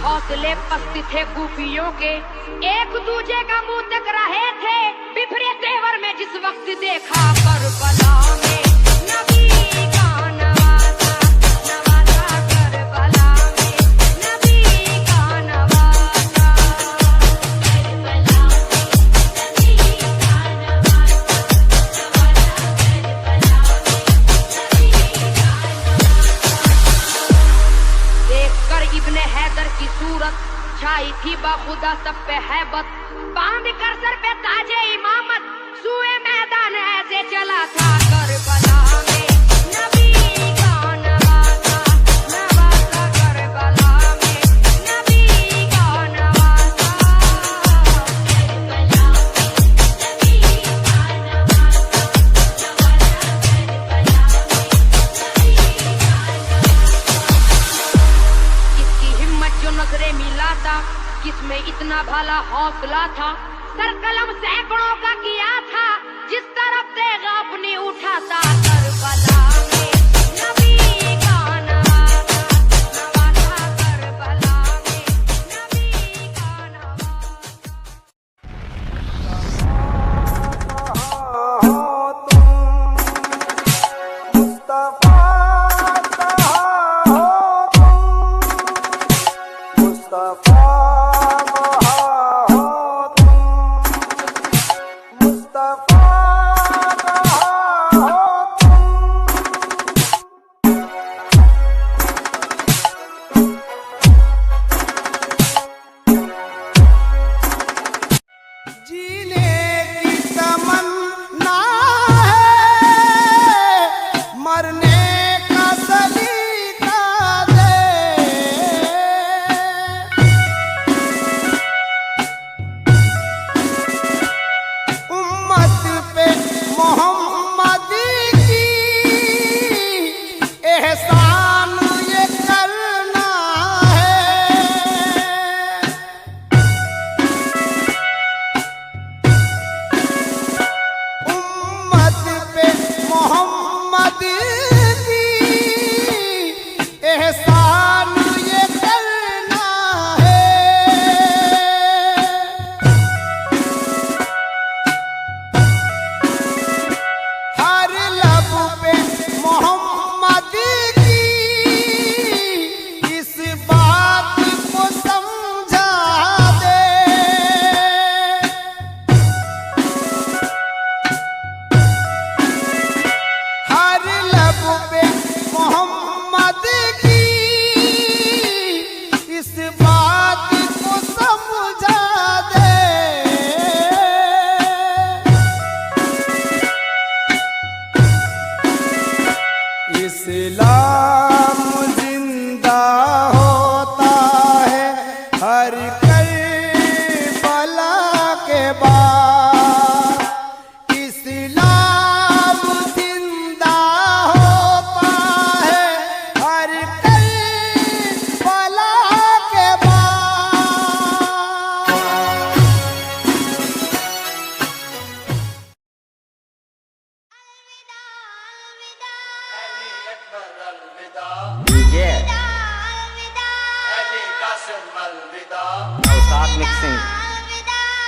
हौसले पस्त थे खूफियों के, एक दूजे का मुंह तक रहे थे बिफरे तेवर में जिस वक्त देखा। करबला में नबी का नवासा नवासा, करबला में नबी का नवासा, करबला में नबी का नवासा नवासा। देखकर इब्ने हैदर की सूरत छाई थी बाखुदा सब पे हैबत। बांध कर सर पे ताजे इमामत सुए मैदान ऐसे चला था। करबला में नबी का नवासा नवासा, करबला में नबी का नवासा, करबला में नबी का नवासा नवासा। इसकी हिम्मत जो नजरे मिलाता, किसमें इतना भला हौसला था। सर कलम सैकड़ों का किया था, जिस तरफ तेगा अपनी उठाता। करबला में नबी का नवासा नवासा, करबला में नबी का नवासा।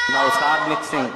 Nowstart mixing.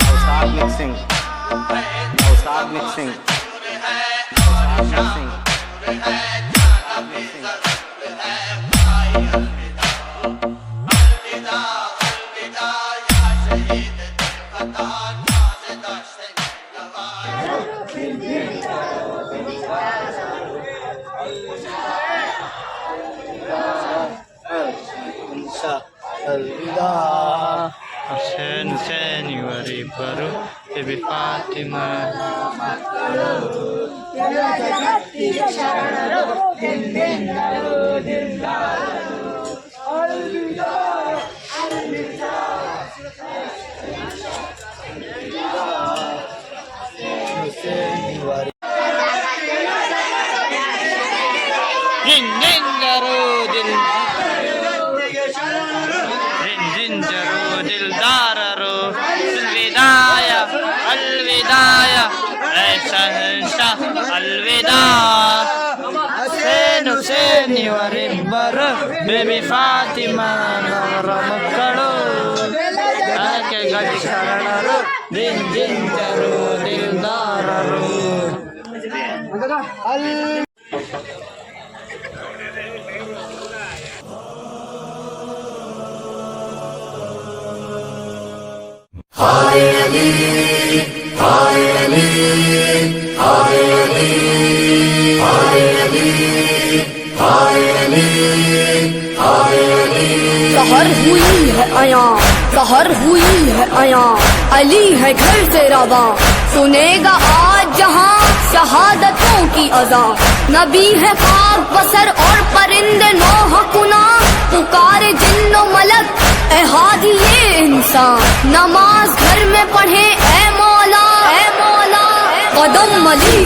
Naushad mixing, Naushad mixing, Naushad mixing. Hussein Hussein wari baru Bibi Fatimah Jin jin jarudil Jin jarudil dararo Alvidaya Alvidaya Shahnshaह Alvida Hussein Hussein waribar Bibi Fatimah Navaramakalu Ake gadi sharanaru Jin jin jarudil dararo हाय अली हाय अली हाय अली हाय अली हाय अली हाय अली। कहर हुई है आया कहर हुई है आया अली है घर से रवा सुनेगा आज जहां शहादतों की अज़ा नबी है खाक बसर और परिंदे नौह कुना पुकारे जिन्नो मलक ए हादी ये इंसान नमाज घर में पढ़े ए मौला कदम अली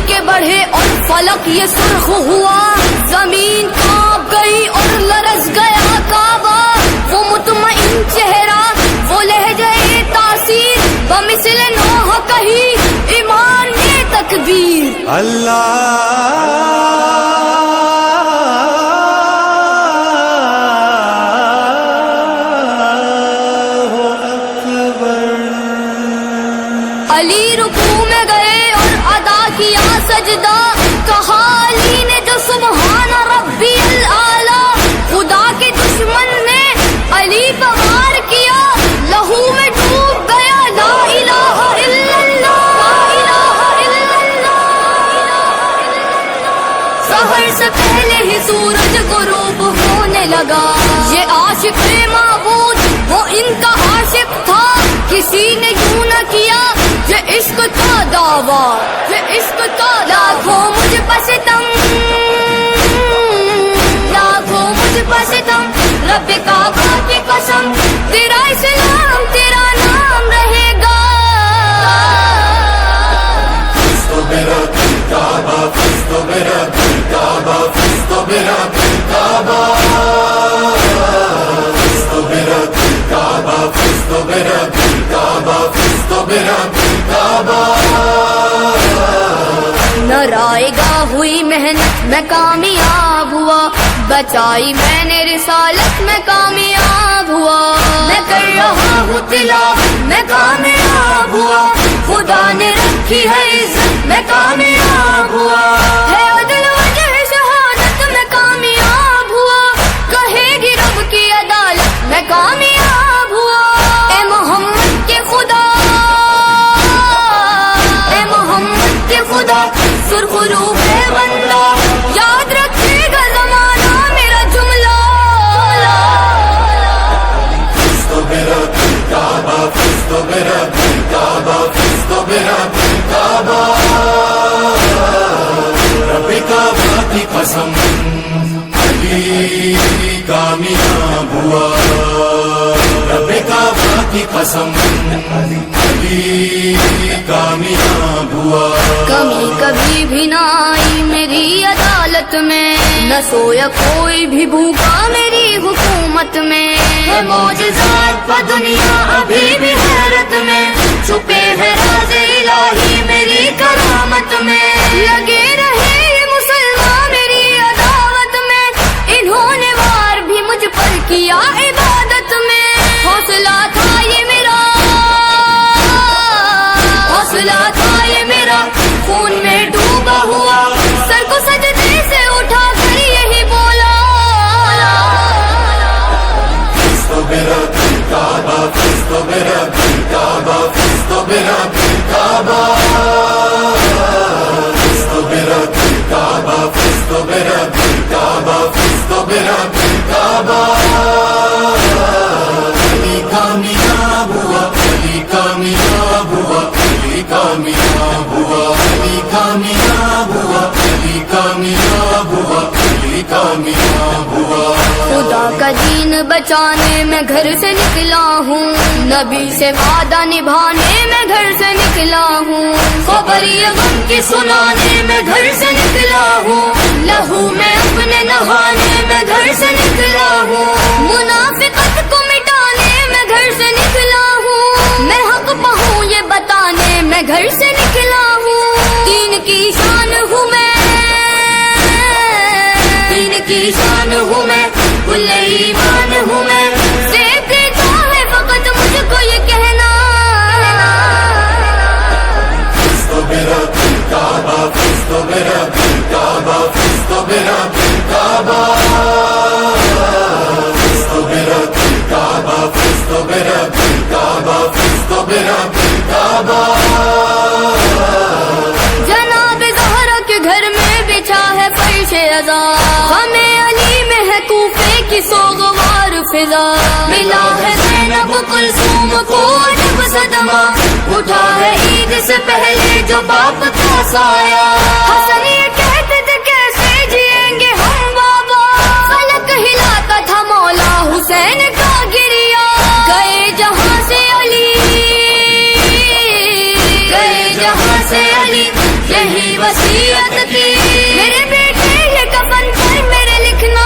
के बढ़े और फलक ये सुर्ख हुआ जमीन कांप गई और लरस गया काबा वो मुतमईन चेहरा वो लहजे तासीर बमिसल नौह कही ईमान में तकबीर अल्लाह अली रुकू में गए और अदा किया सजदा कहा अली ने जो सुबहान रब्बी अल आला खुदा के दुश्मन ने अली पर वार किया लहू में डूब गया ला इलाहा इल्लल्लाह ला इलाहा इल्लल्लाह। सहर से पहले ही सूरज गुरूब होने लगा ये आशिक माबूद वो इनका आशिक था किसी ने यूं न किया ये इश्क का दावा ये इश्क का लाखों मुझ पर सितम लाखों मुझ पर सितम रब काबा की कसम तेरा इस्लाम तेरा नाम रहेगा फिस्तो मेरा दिल काबा फिस्तो मेरा दिल काबा फिस्तो मेरा दिल काबा फिस्तो मेरा दिल काबा फिस्तो मेरा दिल काबा फिस्तो मेरा दिल काबा। नाराएगा हुई मेहनत में कामयाब हुआ बचाई मैंने रिसालत में कामयाब हुआ मैं कर रहा हूँ तिलावत मैं कामयाब हुआ खुदा ने रखी है इज्जत मैं कामयाब हुआ है अदल वजह शहादत में कामयाब हुआ कहेगी रब की अदालत मैं कामयाब हुआ ए मोहम्मद के खुदा सुरखरू है बंदा याद रखेगा जमाना मेरा जुमला फिस्तो मेरा दिल काबा फिस्तो मेरा दिल काबा फिस्तो मेरा दिल काबा रब्बे काबा की कसम अली कामयाब हुआ रब्बे काबा की कसम अली कामयाब हुआ। कमी कभी भी ना आई मेरी अदालत में न सोया कोई भी भूखा मेरी हुकूमत में है मौजज़ात पर दुनिया अभी भी हैरत में छुपे है राज़ इलाही दिया इबादत में। हौसला था ये मेरा, हौसला था ये मेरा, खून में डूबा हुआ, सर को सजदे से उठा कर यही बोला, Cristo मेरा दिल काबा, Cristo मेरा दिल काबा, Cristo मेरा दिल काबा, Cristo मेरा दिल काबा, Cristo मेरा दिल काबा, Cristo मेरा दिल काबा। अली कामयाब हुआ, अली कामयाब हुआ, अली कामयाब हुआ, अली कामयाब हुआ, अली कामयाब हुआ, अली कामयाब हुआ। खुदा का दीन बचाने में घर से निकला हूँ, नबी से वादा निभाने में घर से निकला हूँ, खबर ये गम की सुनाने में घर से निकला हूँ, लहू में अपने नहाने में घर से निकला हूँ, मुनाफिकत को मिटाने में घर से निकला हूँ, मैं हक पाऊँ ये बताने में घर से निकला हूँ। दीन की शान हूँ मैं, दीन की शान हूँ मैं, कुल्ले ईमान हूँ मैं, सिर्फ देता है फकत मुझको ये कहना, Cristo मेरा दिल काबा, Cristo मेरा दिल काबा, Cristo मेरा दिल काबा, Cristo मेरा दिल काबा, Cristo मेरा दिल काबा, Cristo मेरा दिल काबा। जनाब ज़हरा के घर में बिछा है फर्श अज़ा, हमें अली में है कूफे की सोगवार फिजा, मिला है ज़ैनब कुलसूम को जब सदमा, उठा है ईद से पहले जो बाप का साया, हसन ये कहते थे कैसे जिएंगे हम बाबा, फलक हिलाता था मौला हुसैन का गिरिया, गए जहाँ से अली, गए जहाँ से अली, यही वसीयत थी मेरे बेटे ये कफन पर मेरे लिखना,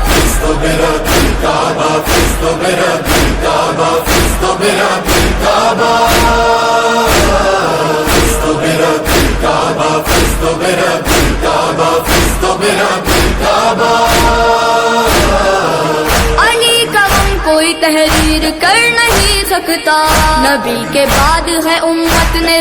Cristo मेरा दिल काबा, Cristo मेरा दिल काबा, Cristo मेरा दिल काबा, Cristo मेरा दिल काबा, Cristo मेरा दिल काबा, Cristo मेरा दिल काबा। अली का गम कोई तहरीर कर नहीं सकता, नबी के बाद है उम्मत ने